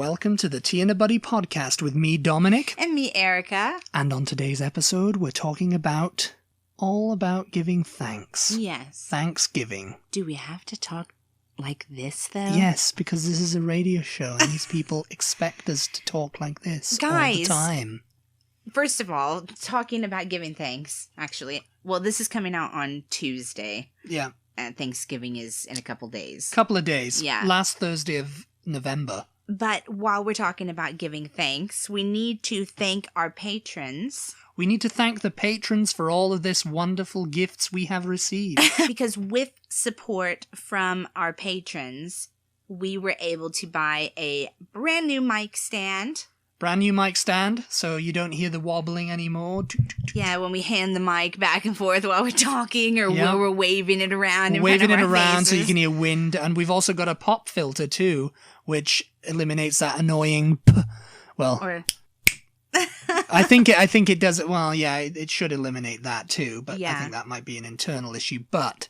welcome to the Tea and a Buddy podcast with me, Dominic. And me, Erica. And on today's episode, we're talking all about giving thanks. Yes. Thanksgiving. Do we have to talk like this, though? Yes, because this is a radio show, and these people expect us to talk like this all the time. First of all, talking about giving thanks, actually. Well, this is coming out on Tuesday. Yeah. And Thanksgiving is in a couple days. Couple of days. Yeah. Last Thursday of November. But while we're talking about giving thanks, we need to thank our patrons. We need to thank the patrons for all of this wonderful gifts we have received. Because with support from our patrons, we were able to buy a brand new mic stand. Brand new mic stand, so you don't hear the wobbling anymore. Yeah, when we hand the mic back and forth while we're talking, or when we're waving it around in front of our faces. Waving it around so you can hear wind, and we've also got a pop filter too, which eliminates that annoying I think it does it. Well, yeah, it should eliminate that too, but I think that might be an internal issue. But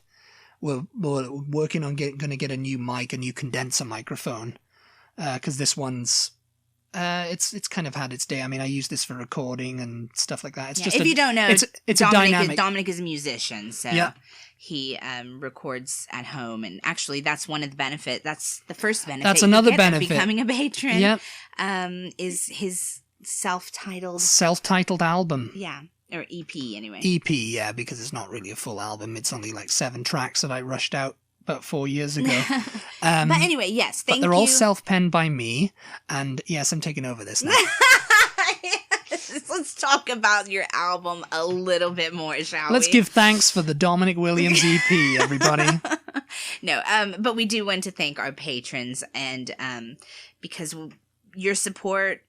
we're working on going to get a new mic, a new condenser microphone, because this one's. It's kind of had its day. I mean, I use this for recording and stuff like that. It's just if you don't know, it's a dynamic. Dominic is a musician, so he records at home, and actually, that's one of the benefits. That's the first benefit. That's another benefit of becoming a patron. Yep. Is his self-titled album. Yeah, or EP anyway. EP, yeah, because it's not really a full album. It's only like 7 tracks that I rushed out about 4 years ago. But anyway, yes, thank you. But they're all self-penned by me, and yes, I'm taking over this now. Let's talk about your album a little bit more, shall we? Let's give thanks for the Dominic Williams EP, everybody. No, but we do want to thank our patrons, and because your support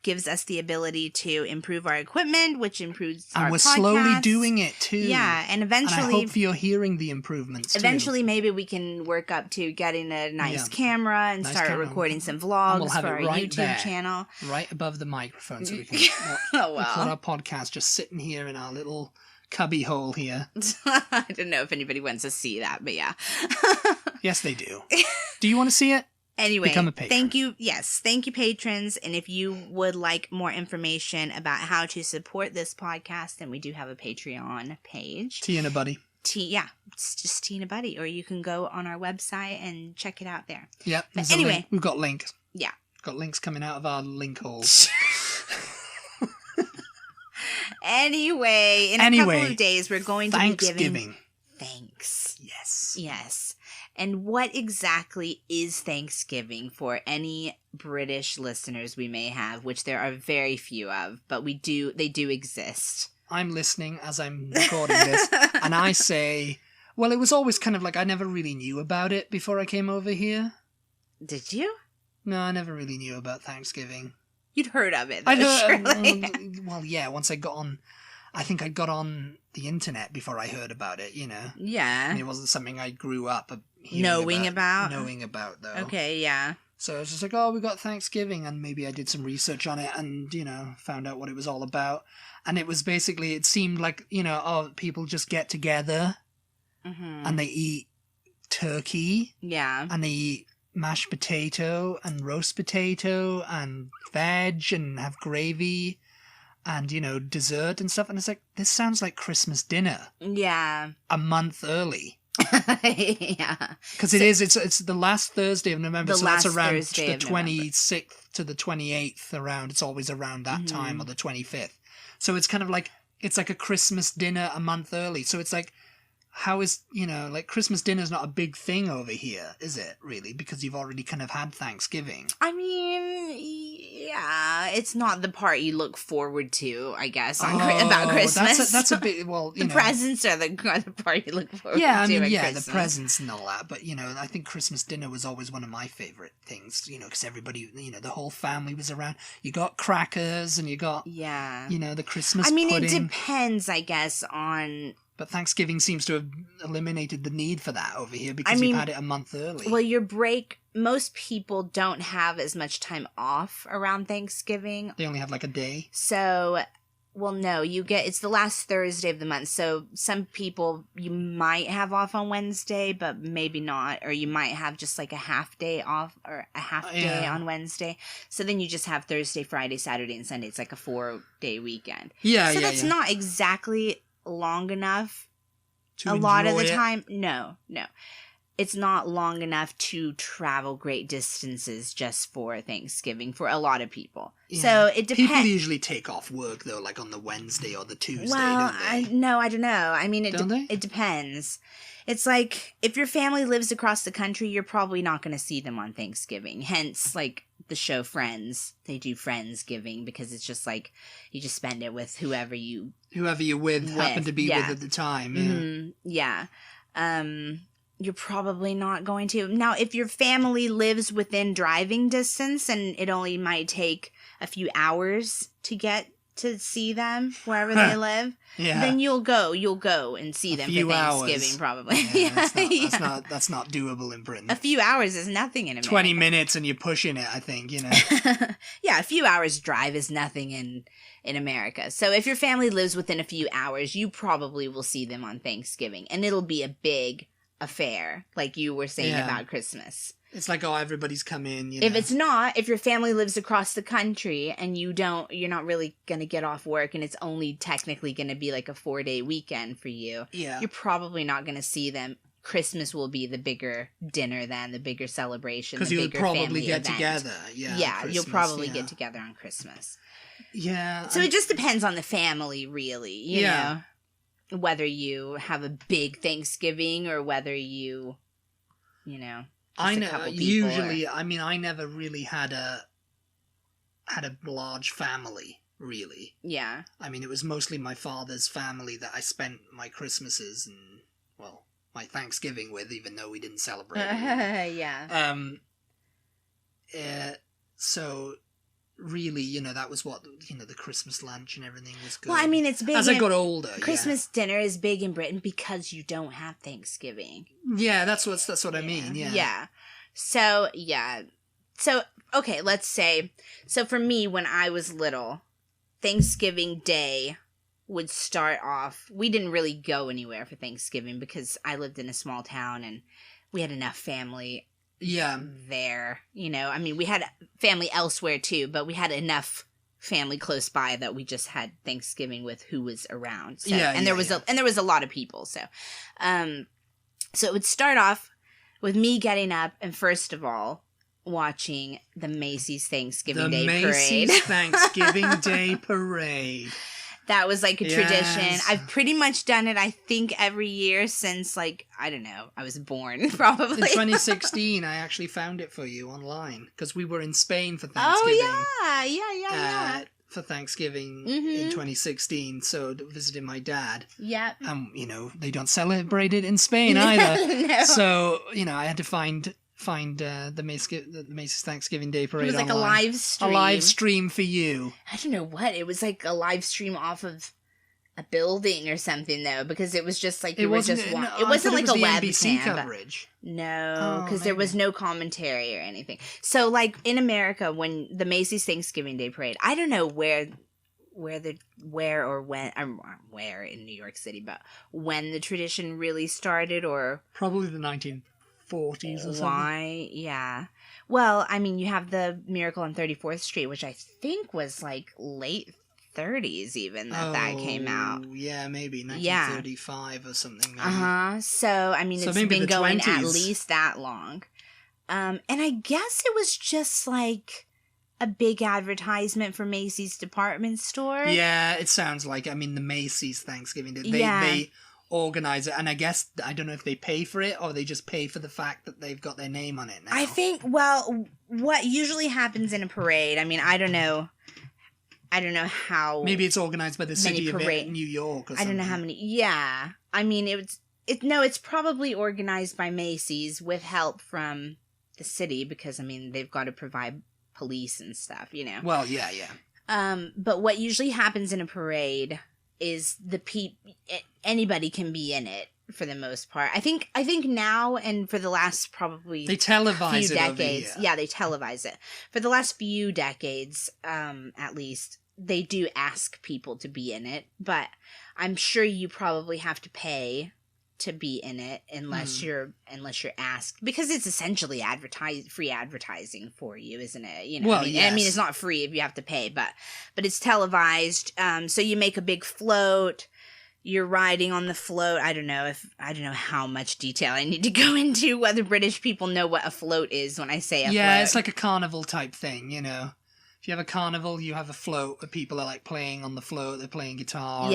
gives us the ability to improve our equipment, which improves our podcast. And we're slowly doing it too. Yeah, and eventually... And I hope you're hearing the improvements too. Eventually, maybe we can work up to getting a nice camera and start recording some vlogs for our YouTube channel. Right above the microphone, so we can record our podcast just sitting here in our little cubby hole here. I don't know if anybody wants to see that, but yeah. Yes, they do. Do you want to see it? Anyway, become a patron. Thank you. Yes, thank you, patrons. And if you would like more information about how to support this podcast, then we do have a Patreon page. Tea and a Buddy. It's just Tea and a Buddy. Or you can go on our website and check it out there. Yep. But anyway. We've got links. Yeah. Got links coming out of our link holes. Anyway, in a couple of days, we're going to be giving thanks. Yes. And what exactly is Thanksgiving for any British listeners we may have, which there are very few of, but they do exist. I'm listening as I'm recording this, and I say, well, it was always kind of like I never really knew about it before I came over here. Did you? No, I never really knew about Thanksgiving. You'd heard of it, though, surely. Well, yeah, once I got on... I think I got on the internet before I heard about it, you know? Yeah. I mean, it wasn't something I grew up knowing about, though. Okay, yeah. So I was just like, oh, we got Thanksgiving, and maybe I did some research on it and, found out what it was all about. And it was basically, it seemed like, people just get together and they eat turkey. Yeah. And they eat mashed potato and roast potato and veg and have gravy. And, dessert and stuff. And it's like, this sounds like Christmas dinner. Yeah. A month early. Yeah. Because it's the last Thursday of November. So that's around the 26th to the 28th around. It's always around that time, or the 25th. So it's kind of like, it's like a Christmas dinner a month early. So it's like, how is, Christmas dinner's not a big thing over here, is it, really? Because you've already kind of had Thanksgiving. I mean, yeah, it's not the part you look forward to, I guess, about Christmas. That's a bit, well, the presents are the part you look forward to. Yeah, I mean, Christmas. The presents and all that. But, I think Christmas dinner was always one of my favorite things, because everybody, the whole family was around. You got crackers and you got, the Christmas pudding. It depends, I guess, on... But Thanksgiving seems to have eliminated the need for that over here because you've had it a month early. Well, most people don't have as much time off around Thanksgiving. They only have like a day. So Well, no, it's the last Thursday of the month. So some people, you might have off on Wednesday, but maybe not. Or you might have just like a half day off or a half day on Wednesday. So then you just have Thursday, Friday, Saturday, and Sunday. It's like a 4-day weekend. Yeah, so that's not exactly long enough. To a lot of the enjoy it? time. No. It's not long enough to travel great distances just for Thanksgiving for a lot of people. Yeah. So it depends. People usually take off work, though, like on the Wednesday or the Tuesday, well, don't they? I don't know. I mean, it depends. It's like, if your family lives across the country, you're probably not going to see them on Thanksgiving. Hence, like, the show Friends. They do Friendsgiving because it's just like, you just spend it with whoever you're with happen to be with at the time. Yeah. Mm-hmm. Yeah. You're probably not going to. Now, if your family lives within driving distance and it only might take a few hours to get to see them wherever they live, then you'll go and see them for Thanksgiving, hours. Probably. Yeah, that's not doable in Britain. A few hours is nothing in America. 20 minutes and you're pushing it, I think, Yeah, a few hours drive is nothing in America. So if your family lives within a few hours, you probably will see them on Thanksgiving. And it'll be a big affair, like you were saying about Christmas. It's like, everybody's come in, If your family lives across the country and you're not really going to get off work and it's only technically going to be like a 4-day weekend for you, you're probably not going to see them. Christmas will be the bigger dinner then, the bigger celebration, because you'll probably get together. Yeah, you'll probably get together on Christmas. Yeah. So it just depends on the family, really, you know? Whether you have a big Thanksgiving or whether you I know. Usually, I never really had a large family. Really. Yeah. I mean, it was mostly my father's family that I spent my Christmases and my Thanksgiving with, even though we didn't celebrate. Yeah. So. Really, that was what, the Christmas lunch and everything was good. Well, I mean, it's big. As I got older, Christmas dinner is big in Britain because you don't have Thanksgiving. Yeah, that's what I mean, yeah. Yeah. So, okay, let's say, so for me, when I was little, Thanksgiving Day would start off, we didn't really go anywhere for Thanksgiving because I lived in a small town and we had enough family there, I mean, we had family elsewhere too, but we had enough family close by that we just had Thanksgiving with who was around. So, there was a lot of people. So, so it would start off with me getting up and first of all watching the Macy's Thanksgiving Day Parade. The Macy's Thanksgiving Day Parade. That was like a tradition. I've pretty much done it, I think, every year since, I don't know, I was born, probably. In 2016, I actually found it for you online, because we were in Spain for Thanksgiving. Oh, yeah. For Thanksgiving in 2016, so visiting my dad. Yeah. They don't celebrate it in Spain either. No. So, I had to find the Macy's Thanksgiving Day Parade. It was like online. a live stream. A live stream for you. I don't know what. It was like a live stream off of a building or something, though, because it was just like it wasn't like a webcam coverage. No, because there was no commentary or anything. So, like in America, when the Macy's Thanksgiving Day Parade, I don't know where in New York City, but when the tradition really started, or probably the 1940s or something. Why? Yeah. Well, I mean, you have the Miracle on 34th Street, which I think was like late 30s even that came out. Yeah, maybe 1935 or something. Maybe. So, I mean, it's been going 20s. At least that long. And I guess it was just like a big advertisement for Macy's department store. Yeah, it sounds like, the Macy's Thanksgiving Day. They organize it, and I guess, I don't know if they pay for it or they just pay for the fact that they've got their name on it now. I think, well, what usually happens in a parade, I don't know how. Maybe it's organized by the city of New York or something. I don't know how many. Yeah. It's probably organized by Macy's with help from the city because, they've got to provide police and stuff, Well, yeah. But what usually happens in a parade is anybody can be in it for the most part. I think now and for the last probably they televise few it decades. Over here. Yeah, they televise it. For the last few decades, at least, they do ask people to be in it, but I'm sure you probably have to pay to be in it unless you're asked, because it's essentially free advertising for you, isn't it? You know, well, I mean, it's not free if you have to pay, but it's televised. So you make a big float. You're riding on the float. I don't know how much detail I need to go into, whether British people know what a float is when I say a float. Yeah, it's like a carnival type thing, you know. If you have a carnival, you have a float where people are like playing on the float, they're playing guitar,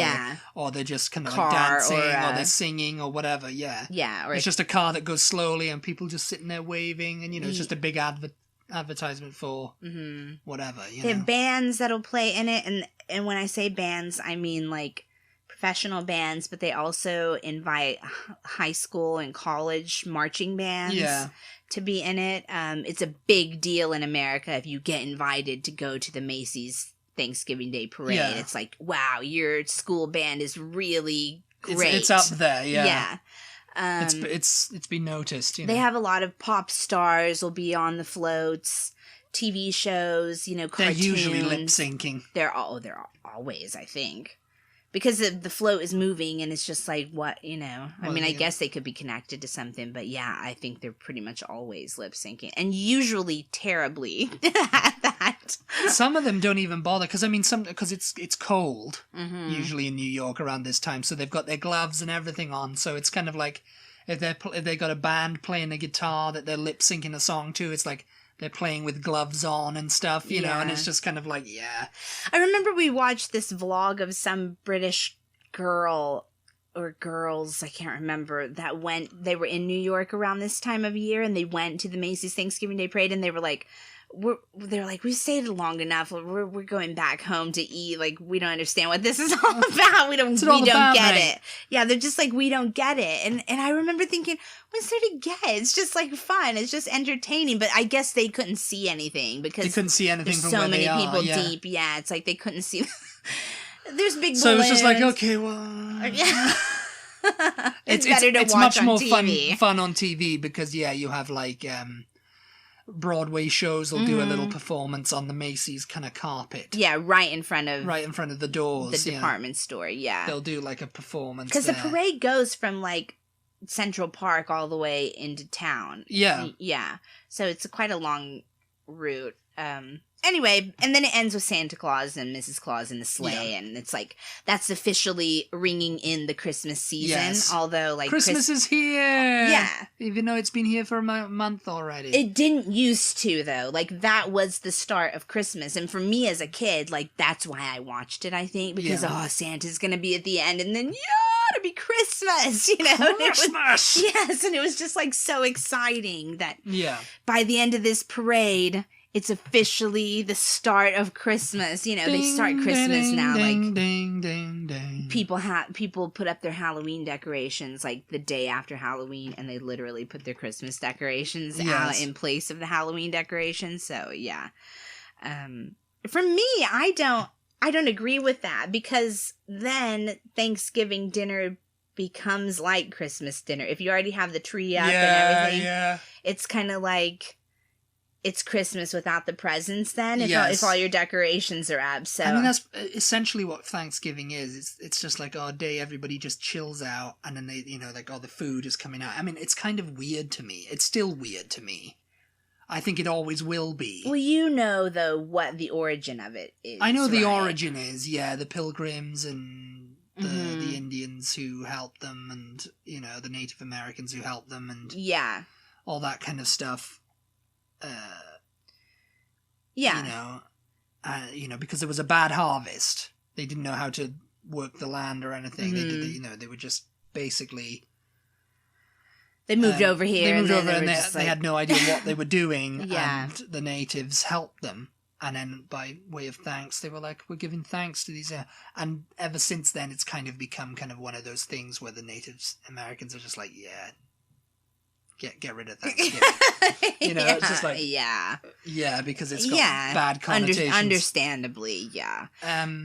or they're just kind of like dancing, or they're singing, or whatever, Yeah, or it's just a car that goes slowly and people just sitting there waving, and, you know, it's just a big advertisement for whatever, you know. They have bands that'll play in it, and when I say bands, I mean like professional bands, but they also invite high school and college marching bands to be in it. It's a big deal in America if you get invited to go to the Macy's Thanksgiving Day Parade. Yeah. It's like, wow, your school band is really great. It's up there, yeah. Yeah. It's been noticed. You know? They have a lot of pop stars will be on the floats, TV shows, you know, cartoons. They're usually lip syncing. They're always, I think. Because the float is moving and it's just like, what, you know. I mean, I guess they could be connected to something, but yeah, I think they're pretty much always lip syncing. And usually terribly at that. Some of them don't even bother, because I mean, because it's cold, usually in New York around this time, so they've got their gloves and everything on, so it's kind of like, if they got a band playing a guitar that they're lip syncing a song to, it's like, they're playing with gloves on and stuff, you know, and it's just kind of like, I remember we watched this vlog of some British girl or girls, I can't remember, they were in New York around this time of year, and they went to the Macy's Thanksgiving Day Parade, and they were like, we stayed long enough. We're going back home to eat. Like, we don't understand what this is all about. We don't get it. Yeah, they're just like, we don't get it. And I remember thinking, what's there to get? It's just like fun. It's just entertaining. But I guess they couldn't see anything because they couldn't see anything from so where many they people are, yeah. deep. Yeah, it's like they couldn't see. There's big balloons. So it was just like, okay, well, it's better to it's watch much on more TV. fun on TV, because you have like Broadway shows will do a little performance on the Macy's kind of carpet. Yeah, right in front of the doors. The department store, yeah. They'll do like a performance. Because the parade goes from like Central Park all the way into town. Yeah. Yeah. So it's quite a long route. Anyway, and then it ends with Santa Claus and Mrs. Claus in the sleigh, and it's like, that's officially ringing in the Christmas season, although, like... Christmas is here! Yeah. Even though it's been here for a month already. It didn't used to, though. Like, that was the start of Christmas, and for me as a kid, like, that's why I watched it, I think, because, Santa's gonna be at the end, and then, it'll be Christmas, you know? Christmas! Yes, and it was just, like, so exciting that by the end of this parade... It's officially the start of Christmas. You know, they start Christmas now. Like, people put up their Halloween decorations like the day after Halloween, and they literally put their Christmas decorations out in place of the Halloween decorations. So yeah, for me, I don't agree with that, because then Thanksgiving dinner becomes like Christmas dinner. If you already have the tree up and everything, it's kind of like. It's Christmas without the presents then, if all your decorations are up. So I mean, that's essentially what Thanksgiving is. It's just like our day, everybody just chills out, and then they, like, the food is coming out. I mean, it's kind of weird to me. It's still weird to me. I think it always will be. Well, you know, though, what the origin of it is. I know the origin is, the Pilgrims and the Indians who helped them, and, the Native Americans who helped them, and all that kind of stuff. Because there was a bad harvest. They didn't know how to work the land or anything. They were just basically... They moved over here. They had no idea what they were doing, and the natives helped them. And then by way of thanks, they were like, we're giving thanks to these... And ever since then, it's kind of become kind of one of those things where the Native Americans are just like, get rid of Thanksgiving. It's just like... because it's got bad connotations. Understandably,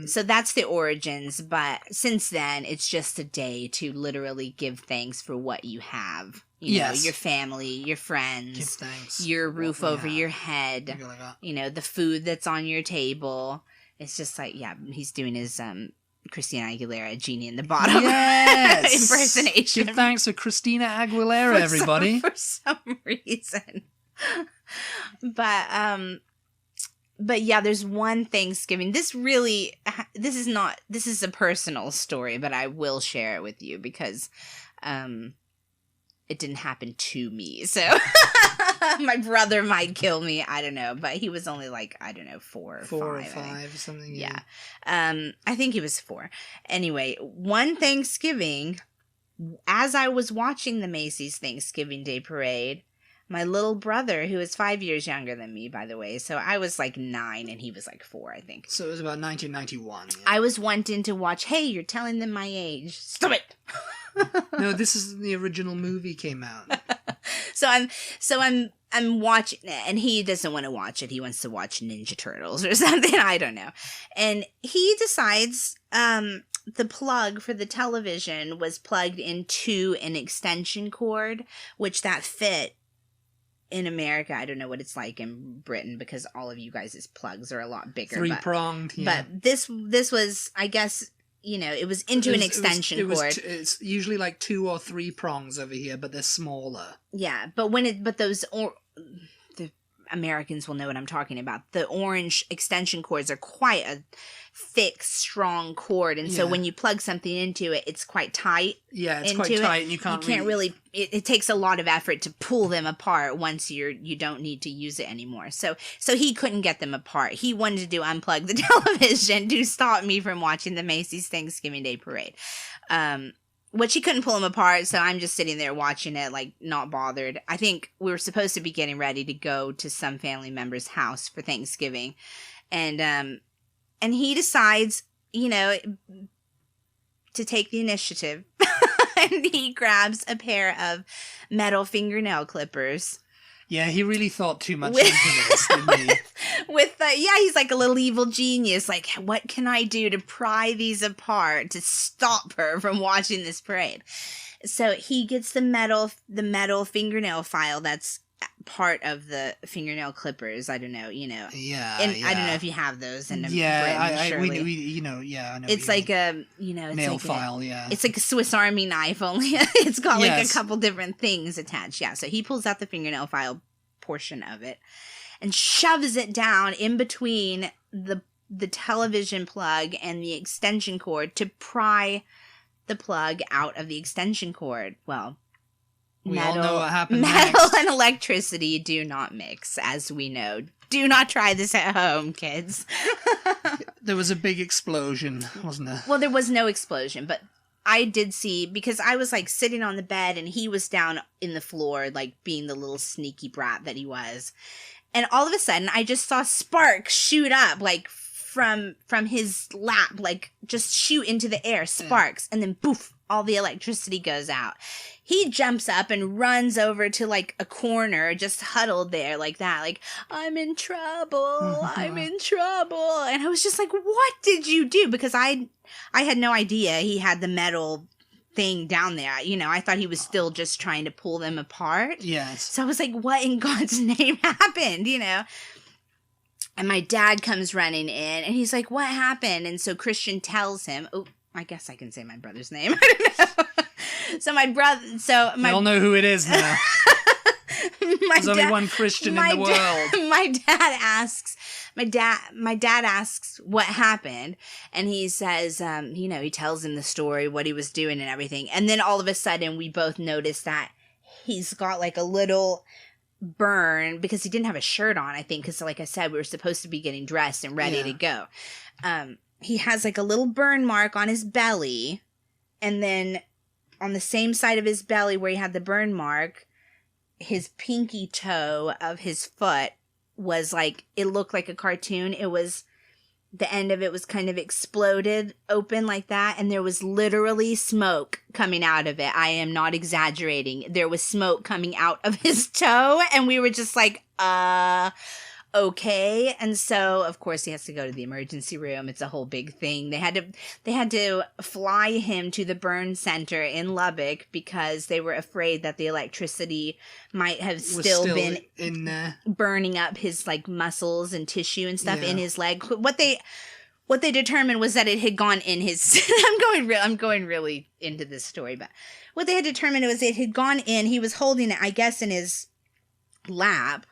so that's the origins, but since then, it's just a day to literally give thanks for what you have. You know, your family, your friends, give thanks, your roof over your head, like the food that's on your table. It's just like, yeah, he's doing his Christina Aguilera Genie in the Bottle impersonation. Give thanks to Christina Aguilera, everybody. For some reason. But yeah, there's one Thanksgiving. This is a personal story, but I will share it with you because it didn't happen to me. So my brother might kill me. I don't know. But he was only like, I don't know, 4 or 5 or something. Yeah. I think he was 4. Anyway, one Thanksgiving, as I was watching the Macy's Thanksgiving Day Parade, my little brother, who is 5 years younger than me, by the way, so I was like 9 and he was like 4, I think. So it was about 1991. Yeah. I was wanting to watch, hey, you're telling them my age. Stop it! No, this is the original movie came out. So I'm watching it, and he doesn't want to watch it. He wants to watch Ninja Turtles or something. I don't know. And he decides the plug for the television was plugged into an extension cord, which that fit. In America, I don't know what it's like in Britain because all of you guys' plugs are a lot bigger. 3-pronged, yeah. But this was, I guess, it was into an extension cord. It's usually like 2 or 3 prongs over here, but they're smaller. Yeah, but the Americans will know what I'm talking about. The orange extension cords are quite a thick, strong cord, and so when you plug something into it, it's quite tight. Yeah, it's quite tight, and you can't really. It takes a lot of effort to pull them apart once you don't need to use it anymore. So he couldn't get them apart. He wanted to unplug the television to stop me from watching the Macy's Thanksgiving Day Parade. Which he couldn't pull them apart, so I'm just sitting there watching it, like, not bothered. I think we were supposed to be getting ready to go to some family member's house for Thanksgiving. And he decides, to take the initiative. And he grabs a pair of metal fingernail clippers. Yeah, he really thought too much into this, didn't he? He's like a little evil genius. Like, what can I do to pry these apart to stop her from watching this parade? So he gets the metal fingernail file that's part of the fingernail clippers. I don't know, Yeah. And I don't know if you have those in Britain, I know. It's like a, it's nail like file, It's like a Swiss Army knife, only it's got like a couple different things attached. Yeah, so he pulls out the fingernail file portion of it and shoves it down in between the television plug and the extension cord to pry the plug out of the extension cord. Well, we all know what happened metal next. And electricity do not mix, as we know. Do not try this at home, kids. There was a big explosion, wasn't there? Well, there was no explosion, but I did see, because I was like sitting on the bed and he was down in the floor, like being the little sneaky brat that he was. And all of a sudden, I just saw sparks shoot up, like from his lap, like just shoot into the air, sparks, and then poof, all the electricity goes out. He jumps up and runs over to like a corner, just huddled there like that, like, I'm in trouble, I'm in trouble. And I was just like, what did you do? Because I had no idea he had the metal thing down there. I thought he was still just trying to pull them apart. Yes. So I was like, what in God's name happened, And my dad comes running in and he's like, what happened? And so Christian tells him, oh, I guess I can say my brother's name. I don't know. We all know who it is now. There's only one Christian in the world. My dad asks what happened, and he says, he tells him the story, what he was doing and everything. And then all of a sudden we both notice that he's got like a little burn because he didn't have a shirt on, I think, because like I said, we were supposed to be getting dressed and ready to go. He has like a little burn mark on his belly, and then on the same side of his belly where he had the burn mark, his pinky toe of his foot was like, it looked like a cartoon. It was, the end of it was kind of exploded open like that, and there was literally smoke coming out of it. I am not exaggerating. There was smoke coming out of his toe, and we were just like, okay. And so of course he has to go to the emergency room. It's a whole big thing. They had to fly him to the burn center in Lubbock because they were afraid that the electricity might have still been in burning up his like muscles and tissue and stuff in his leg. what they determined was that it had gone in his. I'm going really into this story, but what they had determined was it had gone in. He was holding it, I guess, in his lap,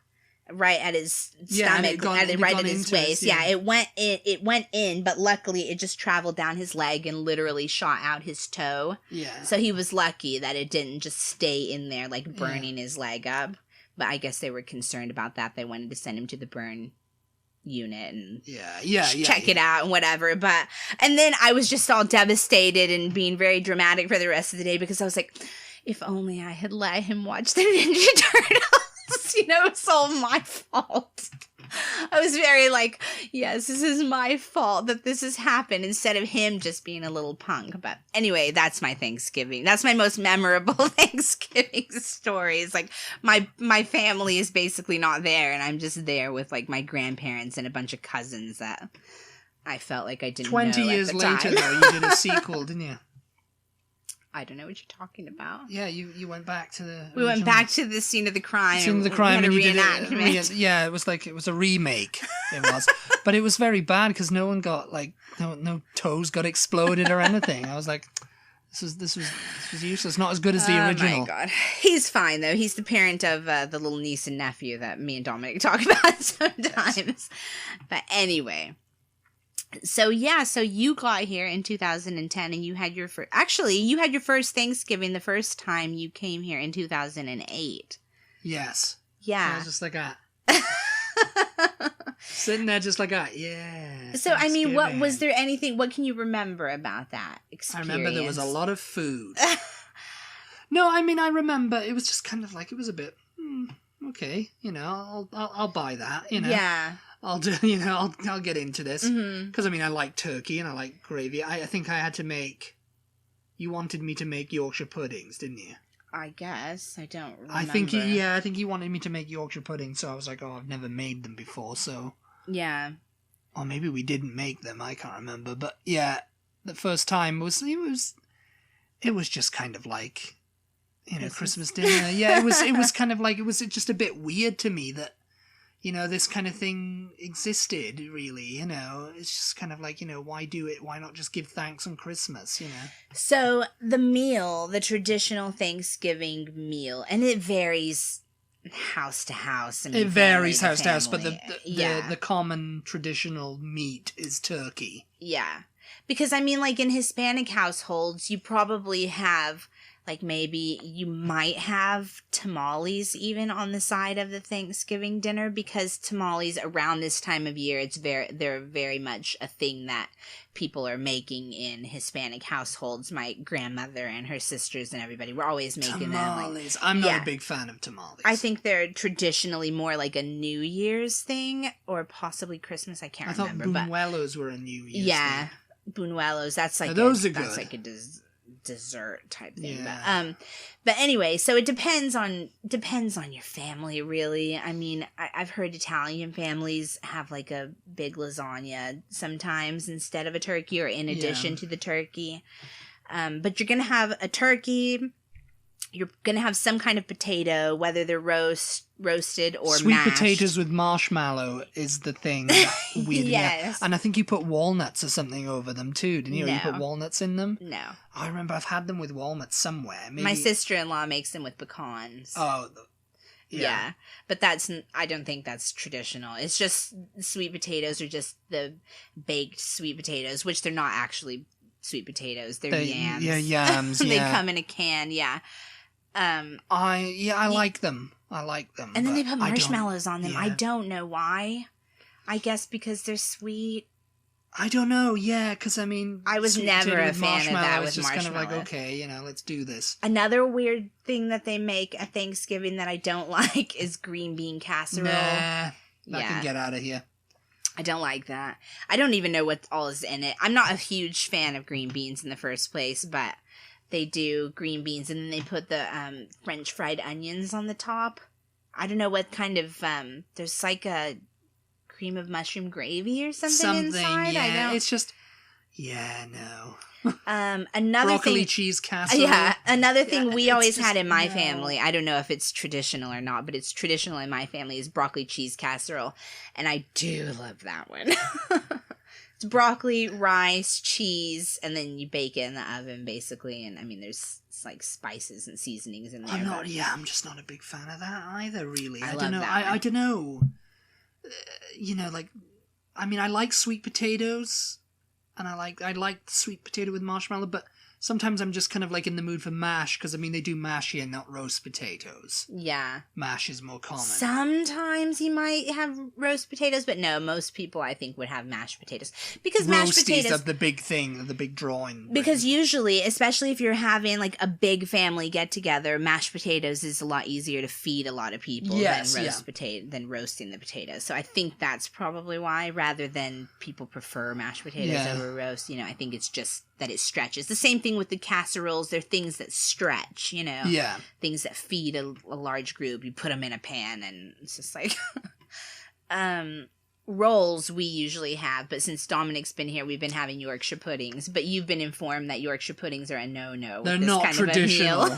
right at his stomach, right at his waist. It went in, but luckily it just traveled down his leg and literally shot out his toe. Yeah. So he was lucky that it didn't just stay in there, like burning his leg up. But I guess they were concerned about that. They wanted to send him to the burn unit and check it out and whatever. And then I was just all devastated and being very dramatic for the rest of the day because I was like, if only I had let him watch the Ninja Turtles. It's all my fault. I was very like, yes, this is my fault that this has happened instead of him just being a little punk. But anyway, that's my Thanksgiving. That's my most memorable Thanksgiving story. It's like my family is basically not there and I'm just there with like my grandparents and a bunch of cousins that I felt like I didn't know 20 years later, though, you did a sequel, didn't you? I don't know what you're talking about. Yeah, you went back to the... We went back to the scene of the crime. Scene of the crime, and you did it was a remake. It was, but it was very bad because no one got no toes got exploded or anything. I was like, this was useless. Not as good as the original. Oh my god, he's fine though. He's the parent of the little niece and nephew that me and Dominic talk about sometimes. Yes. But anyway. So you got here in 2010 and you had your first Thanksgiving the first time you came here in 2008. Yes. Yeah. I was just like that. Sitting there just like that, yeah. So, I mean, what can you remember about that experience? I remember there was a lot of food. No, I mean, I remember it was just kind of like, it was a bit, okay, I'll buy that, Yeah. I'll do, I'll get into this. Because, I mean, I like turkey and I like gravy. I think I had to make... You wanted me to make Yorkshire puddings, didn't you? I guess. I don't remember. I think you wanted me to make Yorkshire puddings, so I was like, oh, I've never made them before, so... Yeah. Or maybe we didn't make them, I can't remember. But, yeah, the first time it was just kind of like, Christmas dinner. Yeah, it was kind of like, it was just a bit weird to me that, this kind of thing existed, really, It's just kind of like, why do it? Why not just give thanks on Christmas, So the traditional Thanksgiving meal, and it varies house to house. It varies house to house, but the common traditional meat is turkey. Yeah. Because, I mean, like in Hispanic households, you probably have... Like maybe you might have tamales even on the side of the Thanksgiving dinner because tamales around this time of year, they're very much a thing that people are making in Hispanic households. My grandmother and her sisters and everybody were always making tamales. Them. I'm not a big fan of tamales. I think they're traditionally more like a New Year's thing or possibly Christmas. I can't remember. I thought buñuelos were a New Year's thing. Yeah, buñuelos. That's like those are good. That's like a dessert type thing. Yeah. But anyway, so it depends on your family, really. I mean, I've heard Italian families have like a big lasagna sometimes instead of a turkey or in addition to the turkey. But you're going to have a turkey. You're going to have some kind of potato, whether they're roasted or Sweet mashed. Potatoes with marshmallow is the thing. Weirdly. Yes. And I think you put walnuts or something over them too, didn't you? No. You put walnuts in them? No. I remember I've had them with walnuts somewhere. Maybe... My sister-in-law makes them with pecans. Oh, yeah. But I don't think that's traditional. It's just sweet potatoes are just the baked sweet potatoes, which they're not actually sweet potatoes. They're yams. Yeah, yams. They come in a can, yeah. I like them. And then they put marshmallows on them. Yeah. I don't know why. I guess because they're sweet. I don't know. Yeah, because I mean, I was never a fan of that with just marshmallow. Kind of like, okay, let's do this. Another weird thing that they make at Thanksgiving that I don't like is green bean casserole. Nah, I can get out of here. I don't like that. I don't even know what all is in it. I'm not a huge fan of green beans in the first place, but they do green beans, and then they put the French fried onions on the top. I don't know what kind of there's like a cream of mushroom gravy or something inside. Yeah, it's just no. Another broccoli thing, cheese casserole. Yeah, another thing we always had in my family. I don't know if it's traditional or not, but it's traditional in my family is broccoli cheese casserole, and I do love that one. It's It's broccoli, rice, cheese, and then you bake it in the oven, basically. And I mean, there's like spices and seasonings in there. I'm just not a big fan of that either, really. I don't know. I don't know. Like, I mean, I like sweet potatoes, and I like sweet potato with marshmallow, but sometimes I'm just kind of like in the mood for mash, because I mean, they do mash here, not roast potatoes. Yeah. Mash is more common. Sometimes you might have roast potatoes, but no, most people I think would have mashed potatoes. Because mashed potatoes are the big thing, the big drawing. Because usually, especially if you're having like a big family get together, mashed potatoes is a lot easier to feed a lot of people than roasting the potatoes. So I think that's probably why, rather than people prefer mashed potatoes over roast. I think it's just that it stretches. The same thing with the casseroles. They're things that stretch, Yeah. Things that feed a large group. You put them in a pan and it's just like... rolls we usually have, but since Dominic's been here, we've been having Yorkshire puddings. But you've been informed that Yorkshire puddings are a no-no. They're not traditional.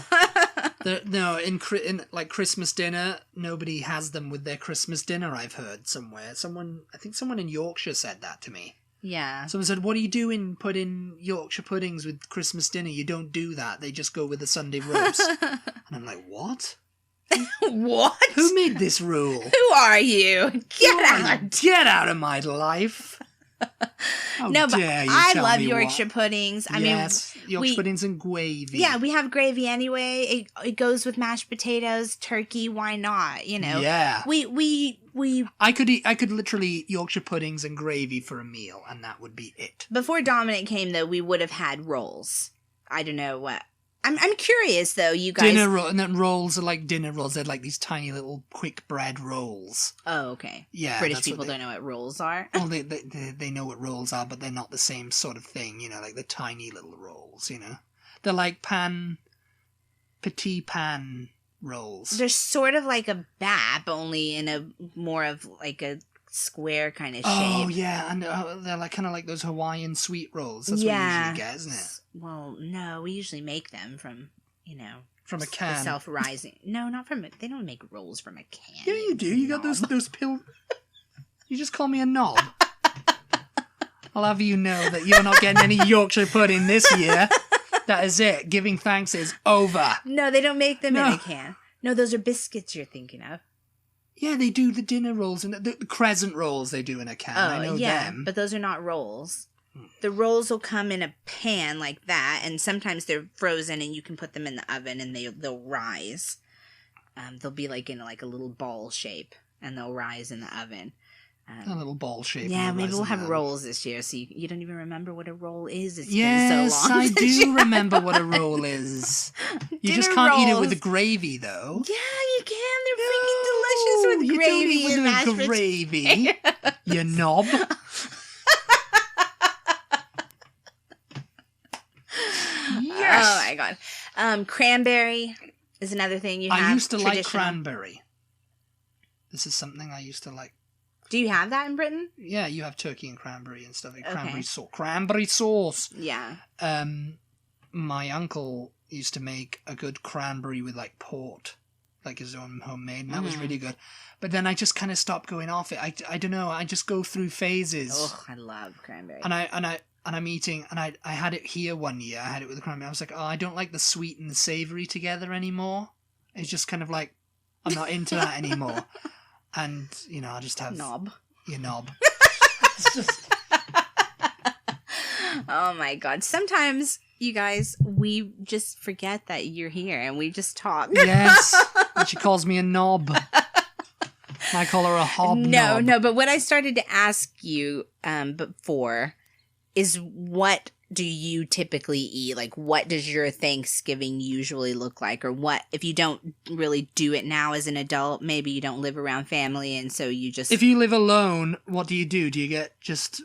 No, in like Christmas dinner, nobody has them with their Christmas dinner, I've heard somewhere. I think someone in Yorkshire said that to me. Yeah. Someone said, what are you doing putting Yorkshire puddings with Christmas dinner? You don't do that. They just go with the Sunday roast. And I'm like, what? What? Who made this rule? Who are you? Get out of my life. No, but I love Yorkshire puddings. I mean, Yorkshire puddings and gravy. Yeah, we have gravy anyway. It goes with mashed potatoes, turkey. Why not? Yeah. We. I could literally eat Yorkshire puddings and gravy for a meal, and that would be it. Before Dominic came, though, we would have had rolls. I don't know what. I'm curious, though, you guys... And then rolls are like dinner rolls. They're like these tiny little quick bread rolls. Oh, okay. Yeah. British people don't know what rolls are. Well, they know what rolls are, but they're not the same sort of thing, like the tiny little rolls, They're like petit pan rolls. They're sort of like a bap, only in a more of like a square kind of shape. Oh, yeah, and they're like kind of like those Hawaiian sweet rolls. That's what you usually get, isn't it? Well, no, we usually make them from, from a can. Self-rising. No, not from it. They don't make rolls from a can. Yeah, you do. You got those pill. You just call me a knob. I'll have you know that you're not getting any Yorkshire pudding this year. That is it. Giving thanks is over. No, they don't make them in a can. No, those are biscuits you're thinking of. Yeah, they do the dinner rolls and the crescent rolls they do in a can. I know them. But those are not rolls. The rolls will come in a pan like that, and sometimes they're frozen and you can put them in the oven and they'll rise. They'll be like in like a little ball shape and they'll rise in the oven. A little ball shape. Yeah, maybe we'll have rolls this year, so you don't even remember what a roll is. It's been so long. Yes, I do remember what a roll is. You just can't eat it with the gravy, though. Yeah, you can. They're freaking delicious with gravy. You don't eat with gravy, you knob. Yes. Oh my god. Cranberry is another thing you have. I used to like cranberry. This is something I used to like. Do you have that in Britain? Yeah, you have turkey and cranberry and stuff. Cranberry sauce. Yeah. My uncle used to make a good cranberry with like port, like his own homemade, and that was really good. But then I just kind of stopped going off it. I don't know. I just go through phases. Oh, I love cranberry. And I'm eating, and I had it here one year. I had it with the cranberry. I was like, oh, I don't like the sweet and the savory together anymore. It's just kind of like, I'm not into that anymore. And, I just have... Knob. Your knob. It's just... Oh, my God. Sometimes, you guys, we just forget that you're here and we just talk. Yes. And she calls me a knob. I call her a hobnob. No, but what I started to ask you before is what do you typically eat? Like, what does your Thanksgiving usually look like? Or what, if you don't really do it now as an adult, maybe you don't live around family and so you just... If you live alone, what do? Do you get just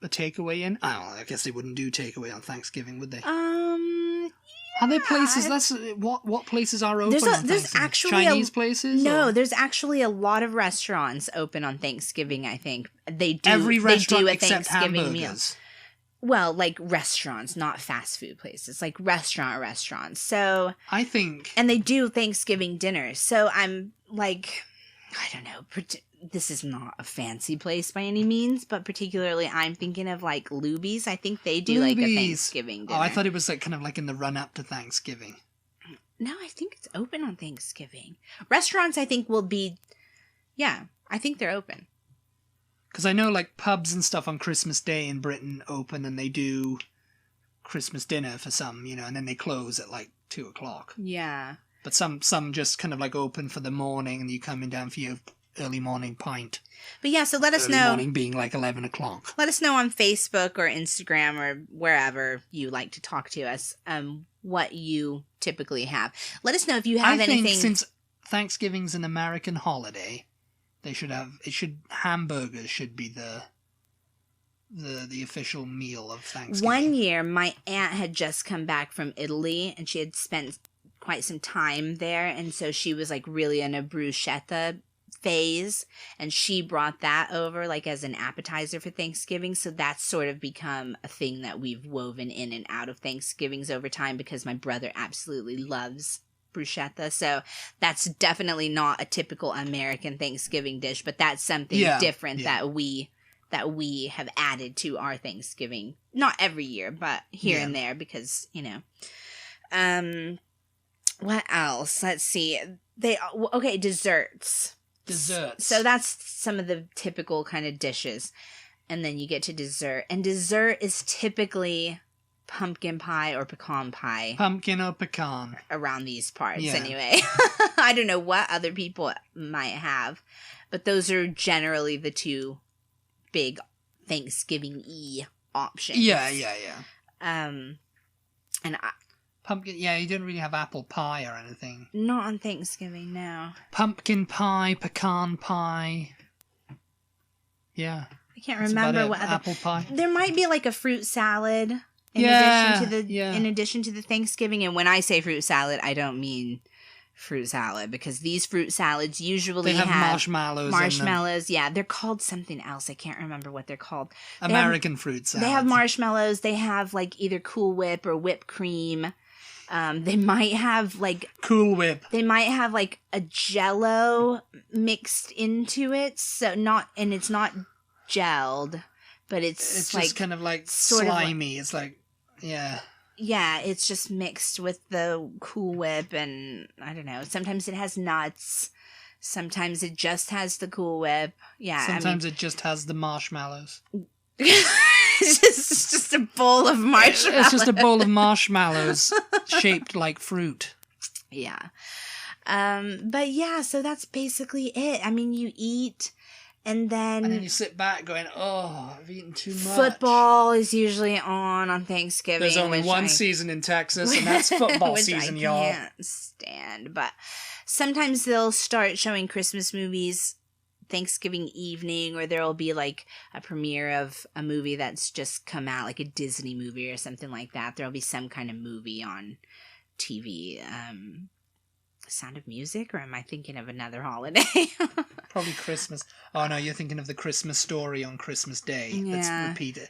a takeaway in? I don't know, I guess they wouldn't do takeaway on Thanksgiving, would they? Yeah. Are there places, what places are open on Thanksgiving? There's actually Chinese places? No, or? There's actually a lot of restaurants open on Thanksgiving, I think. They do. Every restaurant a except Thanksgiving hamburgers. Meal. Well, like restaurants, not fast food places, like restaurants. So I think, and they do Thanksgiving dinners. So I'm like, I don't know. This is not a fancy place by any means, but particularly I'm thinking of like Luby's. I think they do like a Thanksgiving dinner. Oh, I thought it was like kind of like in the run up to Thanksgiving. No, I think it's open on Thanksgiving. Restaurants, I think, will be... Yeah, I think they're open. Because I know, like, pubs and stuff on Christmas Day in Britain open and they do Christmas dinner for some, you know, and then they close at, like, 2 o'clock. Yeah. But some just kind of, like, open for the morning and you come in down for your early morning pint. But yeah, so let us know. Early morning being, like, 11 o'clock. Let us know on Facebook or Instagram or wherever you like to talk to us what you typically have. Let us know if you have anything. I think since Thanksgiving's an American holiday, hamburgers should be the official meal of Thanksgiving. One year, my aunt had just come back from Italy, and she had spent quite some time there, and so she was like really in a bruschetta phase, and she brought that over like as an appetizer for Thanksgiving. So that's sort of become a thing that we've woven in and out of Thanksgivings over time because my brother absolutely loves bruschetta. So that's definitely not a typical American Thanksgiving dish, but that's something different that we have added to our Thanksgiving. Not every year, but here and there because, you know. What else? Let's see. Desserts. So that's some of the typical kind of dishes. And then you get to dessert. And dessert is typically pumpkin pie or pecan pie. Pumpkin or pecan. Around these parts, anyway. I don't know what other people might have. But those are generally the two big Thanksgiving-y options. Yeah. And pumpkin, you don't really have apple pie or anything. Not on Thanksgiving, no. Pumpkin pie, pecan pie. Yeah. I can't remember what other... Apple pie. There might be like a fruit salad in addition to the Thanksgiving. And when I say fruit salad, I don't mean fruit salad because these fruit salads usually have marshmallows. Marshmallows, they're called something else. I can't remember what they're called. American fruit salad. They have marshmallows. They have like either Cool Whip or whipped cream. They might have like Cool Whip. They might have like a Jello mixed into it, and it's not gelled, but it's like just kind of like slimy. It's like yeah, it's just mixed with the Cool Whip, and I don't know. Sometimes it has nuts. Sometimes it just has the Cool Whip. Yeah. Sometimes it just has the marshmallows. It's just a bowl of marshmallows. It's just a bowl of marshmallows shaped like fruit. Yeah. But yeah, so that's basically it. I mean, you eat and then you sit back going, oh, I've eaten too much. Football is usually on Thanksgiving. There's only one season in Texas, and that's football season, y'all. I can't stand. But sometimes they'll start showing Christmas movies Thanksgiving evening, or there'll be like a premiere of a movie that's just come out, like a Disney movie or something like that. There'll be some kind of movie on TV. Sound of Music, or am I thinking of another holiday? Probably Christmas. Oh no, you're thinking of the Christmas Story on Christmas Day. That's repeated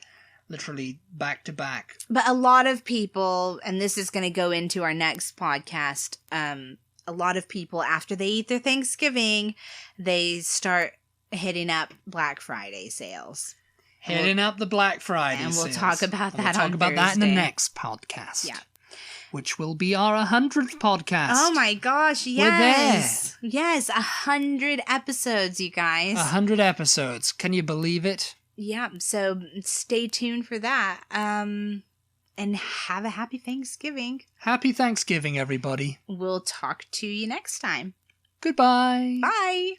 literally back to back. But a lot of people, and this is going to go into our next podcast, a lot of people, after they eat their Thanksgiving, they start hitting up Black Friday sales. Hitting up the Black Friday sales. And we'll talk about that on Thursday. We'll talk about that in the next podcast. Yeah. Which will be our 100th podcast. Oh my gosh, yes. We're there. Yes, 100 episodes, you guys. 100 episodes. Can you believe it? Yeah, so stay tuned for that. And have a happy Thanksgiving. Happy Thanksgiving, everybody. We'll talk to you next time. Goodbye. Bye.